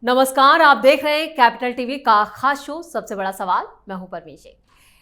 नमस्कार, आप देख रहे हैं कैपिटल टीवी का खास शो सबसे बड़ा सवाल। मैं हूं परमेश।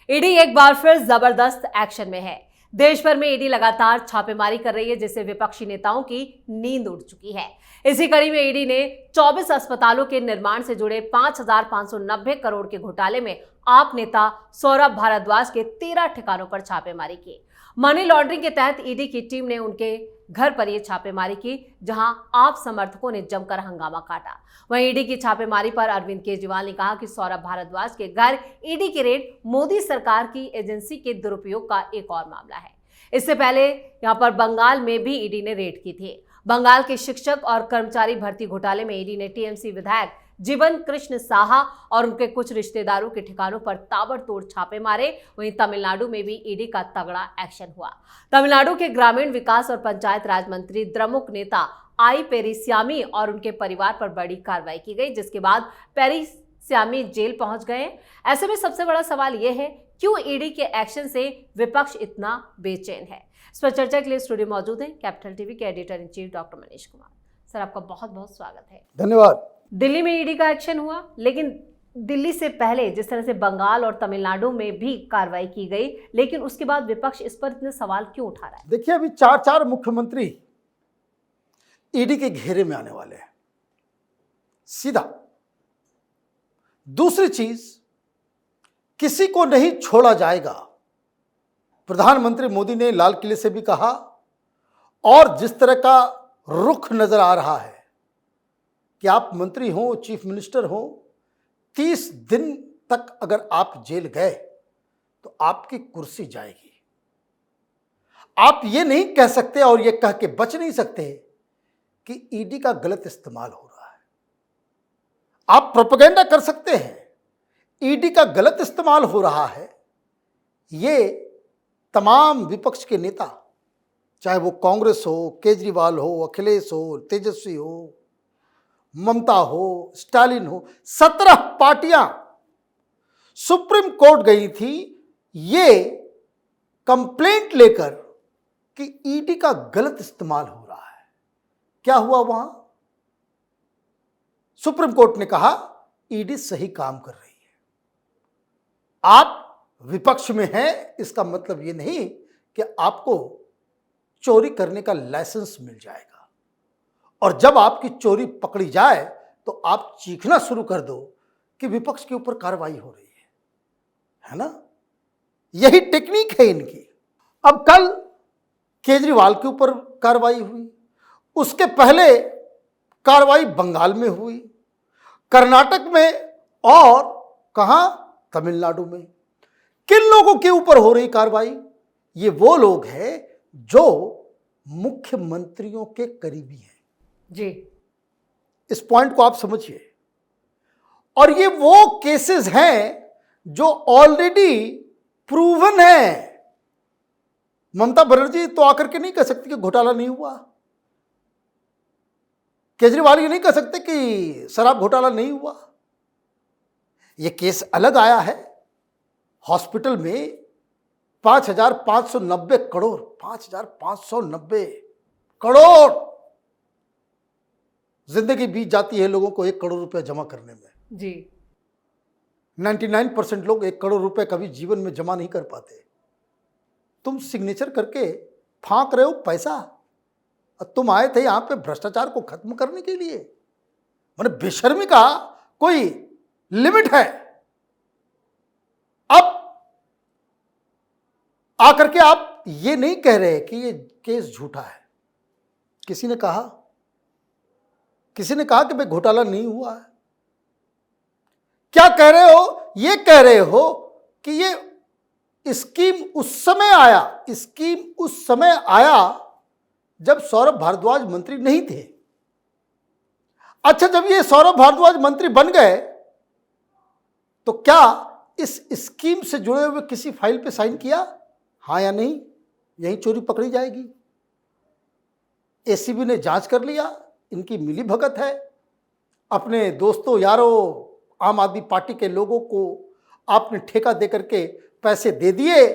ईडी एक बार फिर जबरदस्त एक्शन में है। देश भर में ईडी लगातार छापेमारी कर रही है, जिससे विपक्षी नेताओं की नींद उड़ चुकी है। इसी कड़ी में ईडी ने 24 अस्पतालों के निर्माण से जुड़े 5,590 करोड़ के घोटाले में आप नेता सौरभ भारद्वाज के 13 ठिकानों पर छापेमारी की। मनी लॉन्ड्रिंग के तहत ईडी की टीम ने उनके घर पर यह छापेमारी की, जहां आप समर्थकों ने जमकर हंगामा काटा। वहीं ईडी की छापेमारी पर अरविंद केजरीवाल ने कहा कि सौरभ भारद्वाज के घर ईडी की रेड मोदी सरकार की एजेंसी के दुरुपयोग का एक और मामला है। इससे पहले यहां पर बंगाल में भी ईडी ने रेड की थी। बंगाल के शिक्षक और कर्मचारी भर्ती घोटाले में ईडी ने टीएमसी विधायक जीवन कृष्ण साहा और उनके कुछ रिश्तेदारों के ठिकानों पर ताबड़तोड़ छापे मारे। वहीं तमिलनाडु में भी ईडी का तगड़ा एक्शन हुआ। तमिलनाडु के ग्रामीण विकास और पंचायत राज मंत्री द्रमुक नेता आई पेरिस्यामी और उनके परिवार पर बड़ी कार्रवाई की गई, जिसके बाद पेरिस्यामी जेल पहुंच गए। ऐसे में सबसे बड़ा सवाल यह है, क्यों ईडी के एक्शन से विपक्ष इतना बेचैन है? इस पर चर्चा के लिए स्टूडियो मौजूद हैं कैपिटल टीवी के editor in chief doctor Manish Kumar. Sir, आपका बहुत बहुत स्वागत है। धन्यवाद। दिल्ली में ईडी का एक्शन हुआ, लेकिन दिल्ली से पहले जिस तरह से बंगाल और तमिलनाडु में भी कार्रवाई की गई, लेकिन उसके बाद विपक्ष इस पर इतने सवाल क्यों उठा रहा है? देखिए, अभी चार मुख्यमंत्री ईडी के घेरे में आने वाले हैं, सीधा। दूसरी चीज, किसी को नहीं छोड़ा जाएगा। प्रधानमंत्री मोदी ने लाल किले से भी कहा, और जिस तरह का रुख नजर आ रहा है कि आप मंत्री हो, चीफ मिनिस्टर हो, 30 दिन तक अगर आप जेल गए तो आपकी कुर्सी जाएगी। आप ये नहीं कह सकते और ये कह के बच नहीं सकते कि ईडी का गलत इस्तेमाल हो रहा है। आप प्रोपेगेंडा कर सकते हैं, ईडी का गलत इस्तेमाल हो रहा है। ये तमाम विपक्ष के नेता, चाहे वो कांग्रेस हो, केजरीवाल हो, अखिलेश हो, तेजस्वी हो, ममता हो, स्टालिन हो, 17 पार्टियां सुप्रीम कोर्ट गई थी ये कंप्लेंट लेकर कि ईडी का गलत इस्तेमाल हो रहा है। क्या हुआ वहां? सुप्रीम कोर्ट ने कहा ईडी सही काम कर रही है। आप विपक्ष में हैं, इसका मतलब ये नहीं कि आपको चोरी करने का लाइसेंस मिल जाएगा, और जब आपकी चोरी पकड़ी जाए तो आप चीखना शुरू कर दो कि विपक्ष के ऊपर कार्रवाई हो रही है ना? यही टेक्निक है इनकी। अब कल केजरीवाल के ऊपर कार्रवाई हुई, उसके पहले कार्रवाई बंगाल में हुई, कर्नाटक में, और कहां? तमिलनाडु में। किन लोगों के ऊपर हो रही कार्रवाई? ये वो लोग हैं जो मुख्यमंत्रियों के करीबी हैं जी। इस पॉइंट को आप समझिए। और ये वो केसेस हैं जो ऑलरेडी प्रूवन है। ममता बनर्जी तो आकर के नहीं कह सकती कि घोटाला नहीं हुआ। केजरीवाल ये नहीं कह सकते कि शराब घोटाला नहीं हुआ। ये केस अलग आया है। हॉस्पिटल में 5,590 करोड़, 5,590 करोड़ जिंदगी बीत जाती है लोगों को 1 करोड़ रुपया जमा करने में। जी। 99% लोग 1 करोड़ रुपए कभी जीवन में जमा नहीं कर पाते। तुम सिग्नेचर करके फांक रहे हो पैसा, और तुम आए थे यहां पे भ्रष्टाचार को खत्म करने के लिए। मतलब बेशर्मी का कोई लिमिट है। अब आकर के आप ये नहीं कह रहे कि ये केस झूठा है। किसी ने कहा कि भाई घोटाला नहीं हुआ है। क्या कह रहे हो? ये कह रहे हो कि ये स्कीम उस समय आया जब सौरभ भारद्वाज मंत्री नहीं थे। अच्छा, जब ये सौरभ भारद्वाज मंत्री बन गए तो क्या इस स्कीम से जुड़े हुए किसी फाइल पे साइन किया? हाँ या नहीं? यही चोरी पकड़ी जाएगी। एसीबी ने जांच कर लिया, इनकी मिली भगत है। अपने दोस्तों, यारों, आम आदमी पार्टी के लोगों को आपने ठेका दे करके पैसे दे दिए,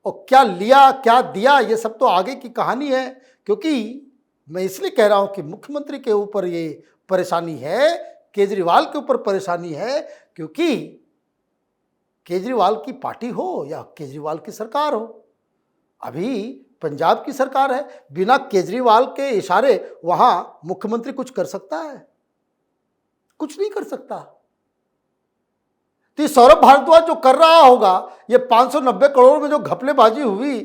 और क्या लिया क्या दिया ये सब तो आगे की कहानी है। क्योंकि मैं इसलिए कह रहा हूं कि मुख्यमंत्री के ऊपर ये परेशानी है केजरीवाल के ऊपर परेशानी है, क्योंकि केजरीवाल की पार्टी हो या केजरीवाल की सरकार हो, अभी पंजाब की सरकार है, बिना केजरीवाल के इशारे वहां मुख्यमंत्री कुछ कर सकता है? कुछ नहीं कर सकता। तो सौरभ भारद्वाज जो कर रहा होगा, ये 590 करोड़ में जो घपलेबाजी हुई,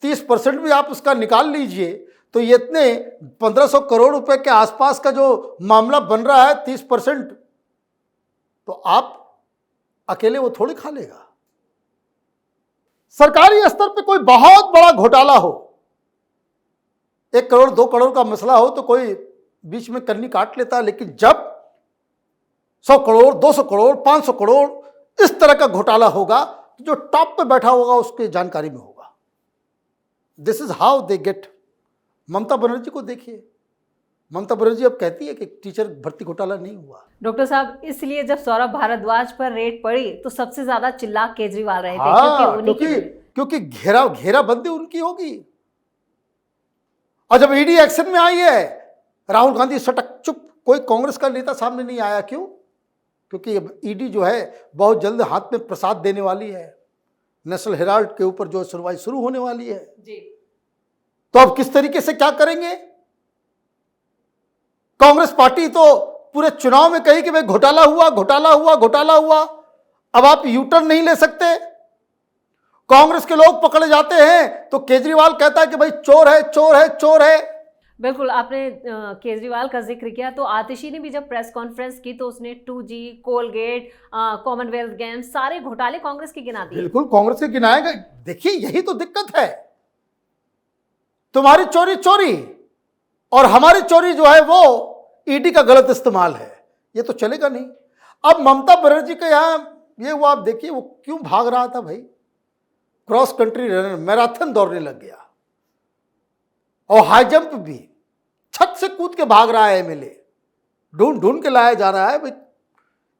30% भी आप उसका निकाल लीजिए, तो ये इतने 1500 करोड़ रुपए के आसपास का जो मामला बन रहा है, 30%, तो आप अकेले वो थोड़ी खा लेगा। सरकारी स्तर पे कोई बहुत बड़ा घोटाला हो, 1 करोड़ 2 करोड़ का मसला हो, तो कोई बीच में कन्नी काट लेता है, लेकिन जब 100 करोड़ 200 करोड़ 500 करोड़ इस तरह का घोटाला होगा, तो जो टॉप पे बैठा होगा उसके जानकारी में होगा। This is how they get. Mamata Banerjee को देखिए, ममता बनर्जी अब कहती है कि टीचर भर्ती घोटाला नहीं हुआ। डॉक्टर साहब, इसलिए जब सौरभ भारद्वाज पर रेड पड़ी तो सबसे ज्यादा चिल्ला केजरीवाल रहे थे, हाँ, क्योंकि घेराबंदी उनकी होगी। और जब ईडी एक्शन में आई है, राहुल गांधी सटक चुप, कोई कांग्रेस का नेता सामने नहीं आया। क्यों? क्योंकि अब ईडी जो है बहुत जल्द हाथ में प्रसाद देने वाली है, नेशनल हेराल्ड के ऊपर जो सुनवाई शुरू होने वाली है जी। तो अब किस तरीके से क्या करेंगे? कांग्रेस पार्टी तो पूरे चुनाव में कही कि भाई घोटाला हुआ घोटाला हुआ घोटाला हुआ। अब आप यूटर्न नहीं ले सकते। कांग्रेस के लोग पकड़े जाते हैं तो केजरीवाल कहता है कि भाई चोर है चोर है चोर है। बिल्कुल, आपने केजरीवाल का जिक्र किया, तो आतिशी ने भी जब प्रेस कॉन्फ्रेंस की तो उसने 2G, कोलगेट, कॉमनवेल्थ गेम्स, सारे घोटाले कांग्रेस के गिना दिए। बिल्कुल कांग्रेस के गिनाए गए। देखिए यही तो दिक्कत है, तुम्हारी चोरी चोरी और हमारी चोरी जो है वो ईडी का गलत इस्तेमाल है, ये तो चलेगा नहीं। अब ममता बनर्जी का यहां ये हुआ, आप देखिए वो क्यों भाग रहा था भाई, क्रॉस कंट्री रनर, मैराथन दौड़ने लग गया और हाई जंप भी, छत से कूद के भाग रहा है। एमएलए ढूंढ ढूंढ के लाया जा रहा है भाई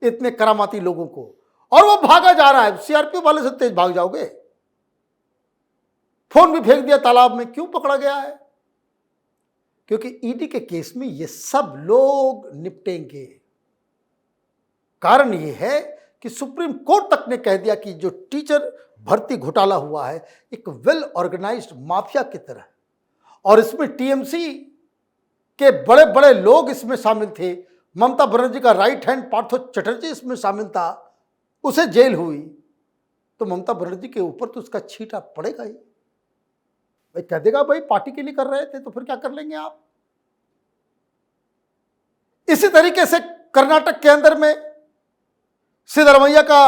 इतने करामाती लोगों को, और वो भागा जा रहा है। सीआरपीएफ वाले से तेज भाग जाओगे। फोन भी फेंक दिया तालाब में। क्यों पकड़ा गया है? क्योंकि ईडी के केस में ये सब लोग निपटेंगे। कारण ये है कि सुप्रीम कोर्ट तक ने कह दिया कि जो टीचर भर्ती घोटाला हुआ है एक वेल ऑर्गेनाइज्ड माफिया की तरह, और इसमें टीएमसी के बड़े बड़े लोग इसमें शामिल थे। ममता बनर्जी का राइट हैंड पार्थो चटर्जी इसमें शामिल था, उसे जेल हुई, तो ममता बनर्जी के ऊपर तो उसका छींटा पड़ेगा ही। भाई कह देगा भाई पार्टी के लिए कर रहे थे तो फिर क्या कर लेंगे आप। इसी तरीके से कर्नाटक के अंदर में सिद्धरमैया का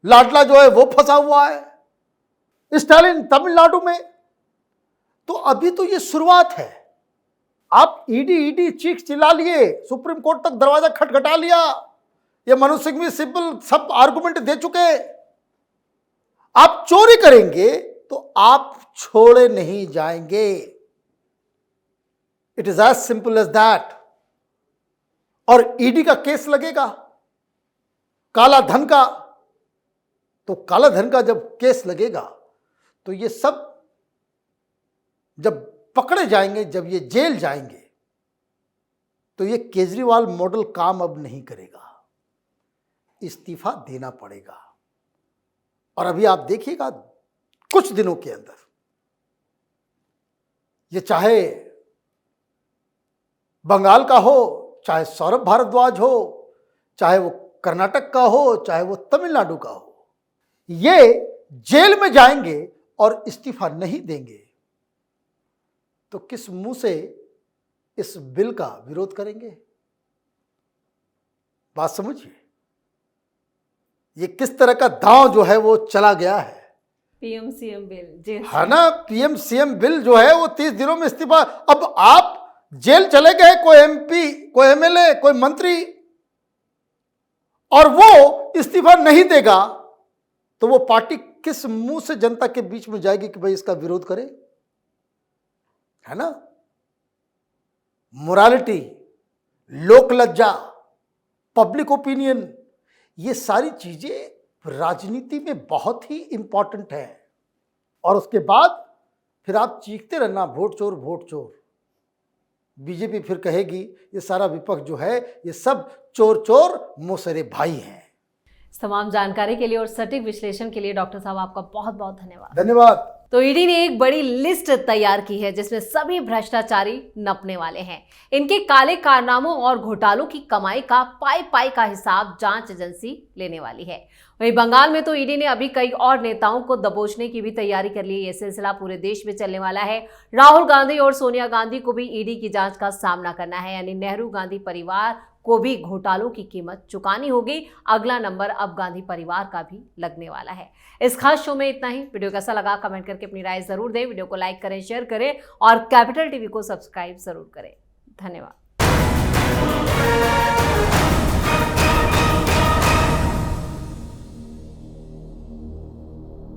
लाडला जो है वो फंसा हुआ है, स्टालिन तमिलनाडु में। तो अभी तो ये शुरुआत है। आप ईडी चीख चिल्ला लिए, सुप्रीम कोर्ट तक दरवाजा खटखटा लिया, ये मनोज सिंघवी सिब्बल सब आर्गुमेंट दे चुके। आप चोरी करेंगे तो आप छोड़े नहीं जाएंगे। It is as simple as that. और ईडी का केस लगेगा काला धन का, तो काला धन का जब केस लगेगा तो ये सब जब पकड़े जाएंगे, जब ये जेल जाएंगे, तो ये केजरीवाल मॉडल काम अब नहीं करेगा, इस्तीफा देना पड़ेगा। और अभी आप देखिएगा कुछ दिनों के अंदर ये चाहे बंगाल का हो, चाहे सौरभ भारद्वाज हो, चाहे वो कर्नाटक का हो, चाहे वो तमिलनाडु का हो, ये जेल में जाएंगे और इस्तीफा नहीं देंगे तो किस मुंह से इस बिल का विरोध करेंगे? बात समझिए, ये किस तरह का दांव जो है वो चला गया है। पीएम सीएम बिल है ना, पीएम सीएम बिल जो है वो 30 दिनों में इस्तीफा। अब आप जेल चले गए, कोई एमपी, कोई एमएलए, कोई मंत्री, और वो इस्तीफा नहीं देगा तो वो पार्टी किस मुंह से जनता के बीच में जाएगी कि भाई इसका विरोध करे? है ना, मोरालिटी, लोक लज्जा, पब्लिक ओपिनियन, ये सारी चीजें राजनीति में बहुत ही इंपॉर्टेंट है। और उसके बाद फिर आप चीखते रहना वोट चोर वोट चोर। बीजेपी फिर कहेगी ये सारा विपक्ष जो है ये सब चोर चोर मौसेरे भाई हैं। तमाम जानकारी के लिए और सटीक विश्लेषण के लिए डॉक्टर साहब आपका बहुत बहुत धन्यवाद। धन्यवाद। तो ईडी ने एक बड़ी लिस्ट तैयार की है जिसमें सभी भ्रष्टाचारी नपने वाले हैं। इनके काले कारनामों और घोटालों की कमाई का पाई पाई का हिसाब जांच एजेंसी लेने वाली है। वहीं बंगाल में तो ईडी ने अभी कई और नेताओं को दबोचने की भी तैयारी कर ली है। यह सिलसिला पूरे देश में चलने वाला है। राहुल गांधी और सोनिया गांधी को भी ईडी की जांच का सामना करना है, यानी नेहरू गांधी परिवार को भी घोटालों की कीमत चुकानी होगी। अगला नंबर अब गांधी परिवार का भी लगने वाला है। इस खास शो में इतना ही। वीडियो कैसा लगा कमेंट करके अपनी राय जरूर दें। वीडियो को लाइक करें, शेयर करें और कैपिटल टीवी को सब्सक्राइब जरूर करें। धन्यवाद।